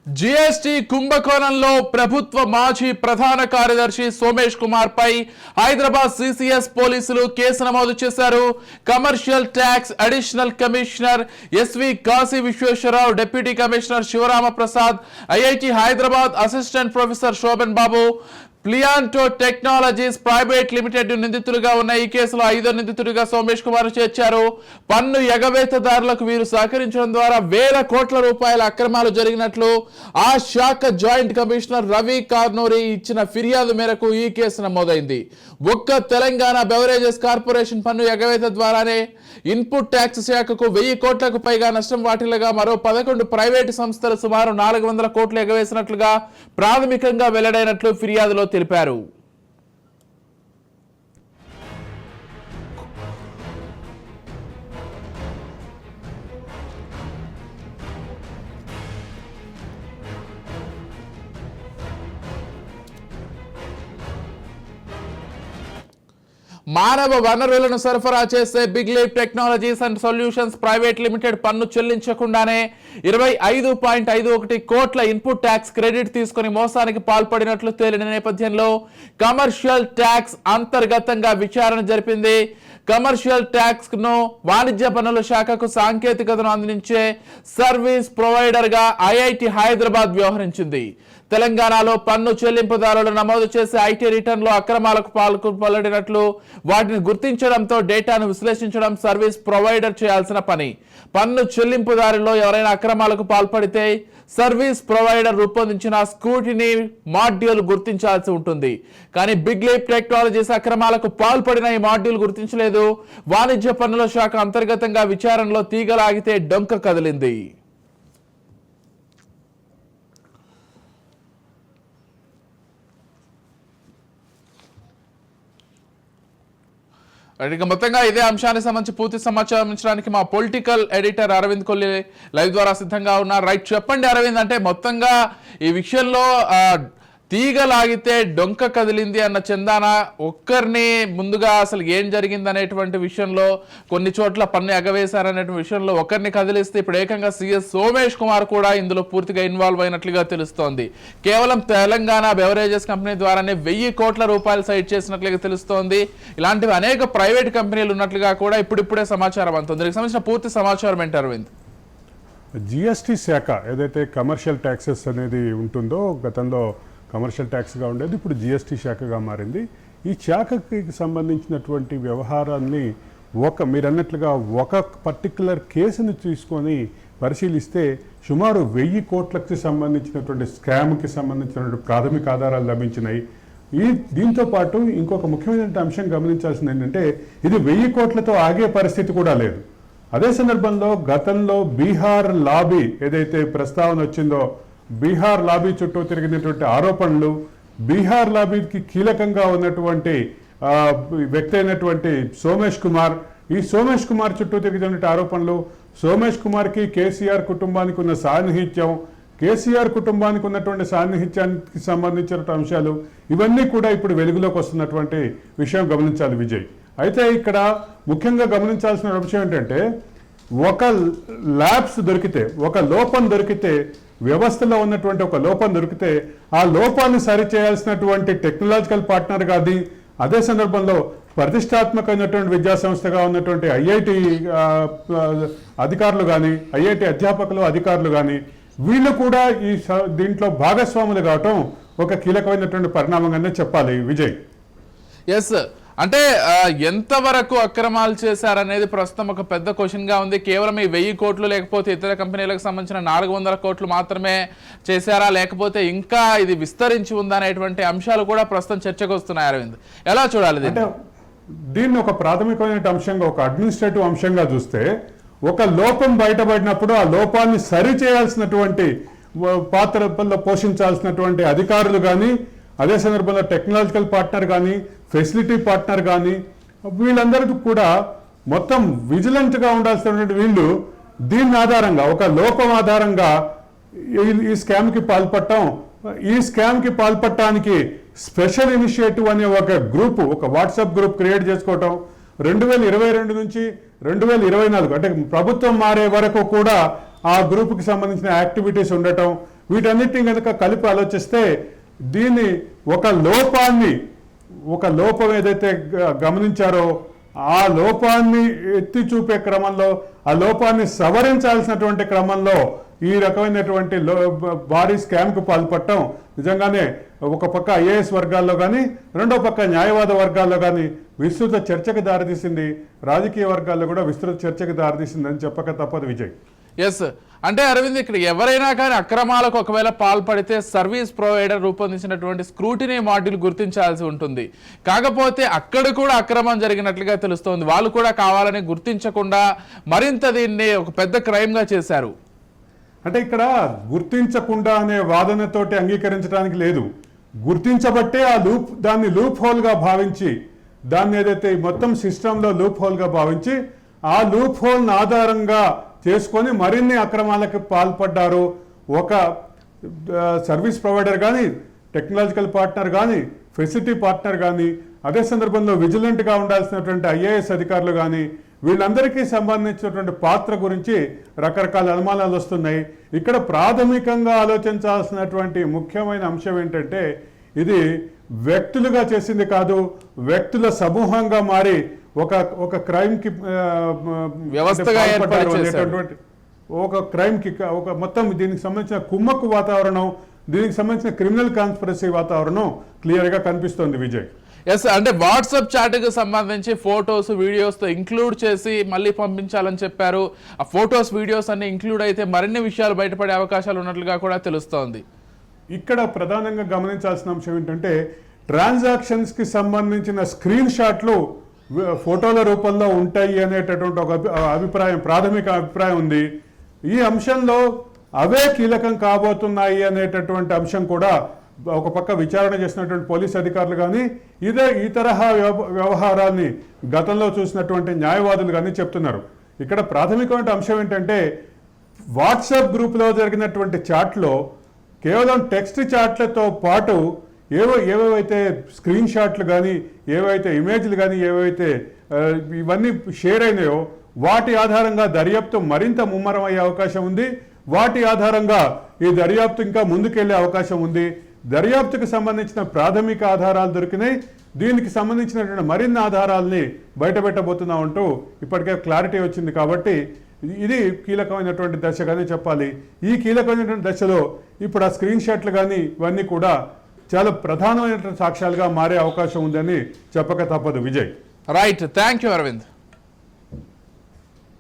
GST కుంభకోణంలో ప్రభుత్వ మాజీ ప్రధాన కార్యదర్శి సోమేష్ కుమార్ పై హైదరాబాద్ సిసిఎస్ పోలీసులు కేసు నమోదు చేశారు. Commercial tax additional commissioner SV Kashi Visweswara Rao, deputy commissioner Sivarama Prasad, IIT Hyderabad assistant professor Sobhan Babu, ప్లియాంటో టెక్నాలజీస్ ప్రైవేట్ లిమిటెడ్ నిందితులుగా ఉన్న ఈ కేసులో 5వ నిందితుడిగా సోమేష్ కుమార్ చేర్చారు. పన్ను ఎగవేతదారులకు వీరు సహకరించడం ద్వారా వేల కోట్ల రూపాయల అక్రమాలు జరిగినట్లు ఆ శాఖ జాయింట్ కమిషనర్ రవి కార్నూరి ఇచ్చిన ఫిర్యాదు మేరకు ఈ కేసు నమోదైంది. ఒక్క తెలంగాణ బెవరేజెస్ కార్పొరేషన్ పన్ను ఎగవేత ద్వారానే ఇన్పుట్ ట్యాక్స్ శాఖకు 1000 కోట్లకు పైగా నష్టం వాటిల్లగా మరో 11 ప్రైవేటు సంస్థలు సుమారు 400 కోట్లు ఎగవేసినట్లుగా ప్రాథమికంగా వెల్లడైనట్లు ఫిర్యాదులో తెలిపారు. మానవ వనరులను సరఫరా చేసే big leap technologies and solutions private limited పన్ను చెల్లించకుండానే 25.51 కోట్ల ఇన్పుట్ ట్యాక్స్ క్రెడిట్ తీసుకుని మోసానికి పాల్పడినట్లు తేలిన నేపథ్యంలో కమర్షియల్ ట్యాక్స్ అంతర్గతంగా విచారణ జరిపింది. కమర్షియల్ ట్యాక్స్ ను వాణిజ్య పన్నుల శాఖకు సాంకేతికతను అందించే సర్వీస్ ప్రొవైడర్ గా ఐఐటి హైదరాబాద్ వ్యవహరించింది. తెలంగాణలో పన్ను చెల్లింపుదారులు నమోదు చేసే ఐటీ రిటర్న్ లో అక్రమాలకు పాల్పడినట్లు వాటిని గుర్తించడంతో డేటాను విశ్లేషించడం సర్వీస్ ప్రొవైడర్ చేయాల్సిన పని. పన్ను చెల్లింపుదారుల్లో ఎవరైనా అక్రమాలకు పాల్పడితే సర్వీస్ ప్రొవైడర్ రూపొందించిన స్క్రూటినీ మాడ్యూల్ గుర్తించాల్సి ఉంటుంది. కానీ బిగ్ లీప్ టెక్నాలజీస్ అక్రమాలకు పాల్పడిన ఈ మాడ్యూల్ గుర్తించలేదు. వాణిజ్య పన్నుల శాఖ అంతర్గతంగా విచారణలో తీగలాగితే డొంక కదిలింది. ఇక మొత్తంగా ఇదే అంశానికి సంబంధించి పూర్తి సమాచారం ఇచ్చడానికి మా political editor Arvind Kolli live ద్వారా సిద్ధంగా ఉన్నారు. రైట్, చెప్పండి అరవింద్, అంటే మొత్తంగా ఈ విషయంలో తీగలాగితే డొంక కదిలింది అన్న చందాన ఒక్కరిని ముందుగా అసలు ఏం జరిగింది అనేటువంటి విషయంలో, కొన్ని చోట్ల పన్ను ఎగవేశారనే విషయంలో ఒకరిని కదిలిస్తే ఇప్పుడు ఏకంగా సిఎస్ సోమేష్ కుమార్ కూడా ఇందులో పూర్తిగా ఇన్వాల్వ్ అయినట్లుగా తెలుస్తోంది. కేవలం తెలంగాణ బెవరేజెస్ కంపెనీ ద్వారానే 1000 కోట్ల రూపాయలు సైట్ చేసినట్లుగా తెలుస్తోంది. ఇలాంటివి అనేక ప్రైవేట్ కంపెనీలు ఉన్నట్లుగా కూడా ఇప్పుడిప్పుడే సమాచారం అందుతుంది. దీనికి సంబంధించిన పూర్తి సమాచారం ఏంటి అరవింద్? జిఎస్టీ శాఖ ఏదైతే కమర్షియల్ ట్యాక్సెస్ అనేది ఉంటుందో, గతంలో కమర్షియల్ ట్యాక్స్గా ఉండేది, ఇప్పుడు జిఎస్టీ శాఖగా మారింది. ఈ శాఖకి సంబంధించినటువంటి వ్యవహారాన్ని మీరు అన్నట్లుగా ఒక పర్టికులర్ కేసుని తీసుకొని పరిశీలిస్తే సుమారు 1000 కోట్లకి సంబంధించినటువంటి స్కామ్కి సంబంధించినటువంటి ప్రాథమిక ఆధారాలు లభించినాయి. దీంతో పాటు ఇంకొక ముఖ్యమైన అంశం గమనించాల్సింది ఏంటంటే, ఇది 1000 కోట్లతో ఆగే పరిస్థితి కూడా లేదు. అదే సందర్భంలో గతంలో బీహార్ లాబీ ఏదైతే ప్రస్తావన వచ్చిందో, బీహార్ లాబీ చుట్టూ తిరిగినటువంటి ఆరోపణలు, బీహార్ లాబీకి కీలకంగా ఉన్నటువంటి వ్యక్తి అయినటువంటి సోమేష్ కుమార్, ఈ సోమేష్ కుమార్ చుట్టూ తిరిగినటువంటి ఆరోపణలు, సోమేష్ కుమార్కి కేసీఆర్ కుటుంబానికి ఉన్న సాన్నిహిత్యం, కేసీఆర్ కుటుంబానికి ఉన్నటువంటి సాన్నిహిత్యానికి సంబంధించిన అంశాలు, ఇవన్నీ కూడా ఇప్పుడు వెలుగులోకి వస్తున్నటువంటి విషయం గమనించాలి విజయ్. అయితే ఇక్కడ ముఖ్యంగా గమనించాల్సిన అంశం ఏంటంటే, ఒక ల్యాబ్స్ దొరికితే, ఒక లోపం దొరికితే, వ్యవస్థలో ఉన్నటువంటి ఒక లోపం దొరికితే ఆ లోపాన్ని సరిచేయాల్సినటువంటి టెక్నాలజికల్ పార్ట్నర్ కాదు. అదే సందర్భంలో ప్రతిష్టాత్మకమైనటువంటి విద్యాసంస్థగా ఉన్నటువంటి ఐఐటి అధికారులు కానీ, ఐఐటి అధ్యాపకులు అధికారులు కానీ, వీళ్ళు కూడా ఈ దీంట్లో భాగస్వాములు కావటం ఒక కీలకమైనటువంటి పరిణామంగానే చెప్పాలి విజయ్. ఎస్, అంటే ఎంతవరకు అక్రమాలు చేశారనేది ప్రస్తుతం ఒక పెద్ద క్వశ్చన్ గా ఉంది. కేవలం ఈ 1000 కోట్లు లేకపోతే ఇతర కంపెనీలకు సంబంధించిన 400 కోట్లు మాత్రమే చేశారా, లేకపోతే ఇంకా ఇది విస్తరించి ఉందా అనేటువంటి అంశాలు కూడా ప్రస్తుతం చర్చకు వస్తున్నాయి. అరవింద్, ఎలా చూడాలి అంటే దీన్ని ఒక ప్రాథమికమైన అంశంగా, ఒక అడ్మినిస్ట్రేటివ్ అంశంగా చూస్తే, ఒక లోపం బయటపడినప్పుడు ఆ లోపాన్ని సరి చేయాల్సినటువంటి పాత్రలో పోషించాల్సినటువంటి అధికారులు కానీ, అదే సందర్భంలో టెక్నాలజికల్ పార్ట్నర్ కానీ, ఫెసిలిటీ పార్ట్నర్ కానీ, వీళ్ళందరికీ కూడా మొత్తం విజిలెంట్గా ఉండాల్సినటువంటి వీళ్ళు దీని ఆధారంగా, ఒక లోపం ఆధారంగా ఈ స్కామ్కి పాల్పడటం, ఈ స్కామ్కి పాల్పడటానికి స్పెషల్ ఇనిషియేటివ్ అనే ఒక గ్రూప్, ఒక వాట్సాప్ గ్రూప్ క్రియేట్ చేసుకోవటం, 2022 నుంచి 2024 అంటే ప్రభుత్వం మారే వరకు కూడా ఆ గ్రూప్కి సంబంధించిన యాక్టివిటీస్ ఉండటం, వీటన్నిటిని కనుక కలిపి ఆలోచిస్తే దీన్ని ఒక లోపం ఏదైతే గమనించారో ఆ లోపాన్ని ఎత్తి చూపే క్రమంలో, ఆ లోపాన్ని సవరించాల్సినటువంటి క్రమంలో ఈ రకమైనటువంటి భారీ స్కామ్కు పాల్పడటం నిజంగానే ఒక పక్క ఐఏఎస్ వర్గాల్లో కానీ, రెండో పక్క న్యాయవాద వర్గాల్లో కానీ విస్తృత చర్చకు దారితీసింది, రాజకీయ వర్గాల్లో కూడా విస్తృత చర్చకు దారితీసిందని చెప్పక తప్పదు విజయ్. ఎస్, అంటే అరవింద్, ఇక్కడ ఎవరైనా కానీ అక్రమాలకు ఒకవేళ పాల్పడితే సర్వీస్ ప్రొవైడర్ రూపొందించినటువంటి స్క్రూటినీ మాడ్యూల్ గుర్తించాల్సి ఉంటుంది. కాకపోతే అక్కడ కూడా అక్రమం జరిగినట్లుగా తెలుస్తోంది. వాళ్ళు కూడా కావాలని గుర్తించకుండా మరింత దీన్ని ఒక పెద్ద క్రైమ్గా చేశారు. అంటే ఇక్కడ గుర్తించకుండా అనే వాదనతోటి అంగీకరించడానికి లేదు. గుర్తించబట్టే దాన్ని లూప్ హోల్గా భావించి, దాన్ని ఏదైతే మొత్తం సిస్టంలో లూప్ హోల్గా భావించి ఆ లూప్ హోల్ని ఆధారంగా చేసుకొని మరిన్ని అక్రమాలకు పాల్పడ్డారు. ఒక సర్వీస్ ప్రొవైడర్ కానీ, టెక్నాలజికల్ పార్ట్నర్ కానీ, ఫెసిలిటీ పార్ట్నర్ కానీ, అదే సందర్భంలో విజిలెంట్గా ఉండాల్సినటువంటి ఐఏఎస్ అధికారులు కానీ, వీళ్ళందరికీ సంబంధించినటువంటి పాత్ర గురించి రకరకాల అనుమానాలు వస్తున్నాయి. ఇక్కడ ప్రాథమికంగా ఆలోచించాల్సినటువంటి ముఖ్యమైన అంశం ఏంటంటే, ఇది వ్యక్తులుగా చేసింది కాదు, వ్యక్తుల సమూహంగా మారి ఒక క్రైమ్కి వ్యవస్థగా అనేటటువంటి ఒక క్రైమ్కి ఒక మొత్తం దీనికి సంబంధించిన కుమ్మక్కు వాతావరణం, దీనికి సంబంధించిన క్రిమినల్ కాన్స్పిరసీ వాతావరణం క్లియర్గా కనిపిస్తోంది విజయ్. ఎస్, అంటే వాట్సాప్ చాట్కి సంబంధించి ఫొటోస్ వీడియోస్తో ఇంక్లూడ్ చేసి మళ్ళీ పంపించాలని చెప్పారు. ఆ ఫొటోస్ వీడియోస్ అన్ని ఇంక్లూడ్ అయితే మరిన్ని విషయాలు బయటపడే అవకాశాలు ఉన్నట్లుగా కూడా తెలుస్తోంది. ఇక్కడ ప్రధానంగా గమనించాల్సిన అంశం ఏంటంటే, ట్రాన్సాక్షన్స్కి సంబంధించిన స్క్రీన్ షాట్లు ఫోటోల రూపంలో ఉంటాయి అనేటటువంటి ఒక ప్రాథమిక అభిప్రాయం ఉంది. ఈ అంశంలో అవే కీలకం కాబోతున్నాయి అనేటటువంటి అంశం కూడా ఒక పక్క విచారణ చేసినటువంటి పోలీస్ అధికారులు కానీ, ఈ తరహా వ్యవహారాన్ని గతంలో చూసినటువంటి న్యాయవాదులు కానీ చెప్తున్నారు. ఇక్కడ ప్రాథమికమైన అంశం ఏంటంటే, వాట్సాప్ గ్రూప్లో జరిగినటువంటి చాట్లో కేవలం టెక్స్ట్ చాట్లతో పాటు ఏవేవైతే స్క్రీన్ షాట్లు కానీ, ఏవైతే ఇమేజ్లు కానీ, ఏవైతే ఇవన్నీ షేర్ అయినాయో వాటి ఆధారంగా దర్యాప్తు మరింత ముమ్మరం అయ్యే అవకాశం ఉంది. వాటి ఆధారంగా ఈ దర్యాప్తు ఇంకా ముందుకెళ్లే అవకాశం ఉంది. దర్యాప్తుకు సంబంధించిన ప్రాథమిక ఆధారాలు దొరికినాయి. దీనికి సంబంధించినటువంటి మరిన్ని ఆధారాలని బయటపెట్టబోతున్నాం అంటూ ఇప్పటికే క్లారిటీ వచ్చింది. కాబట్టి ఇది కీలకమైనటువంటి దశగానే చెప్పాలి. ఈ కీలకమైనటువంటి దశలో ఇప్పుడు ఆ స్క్రీన్ షాట్లు కానీ ఇవన్నీ కూడా చాలా ప్రధానమైనటువంటి సాక్ష్యాలుగా మారే అవకాశం ఉందని చెప్పక తప్పదు Vijay. Right, thank you Arvind.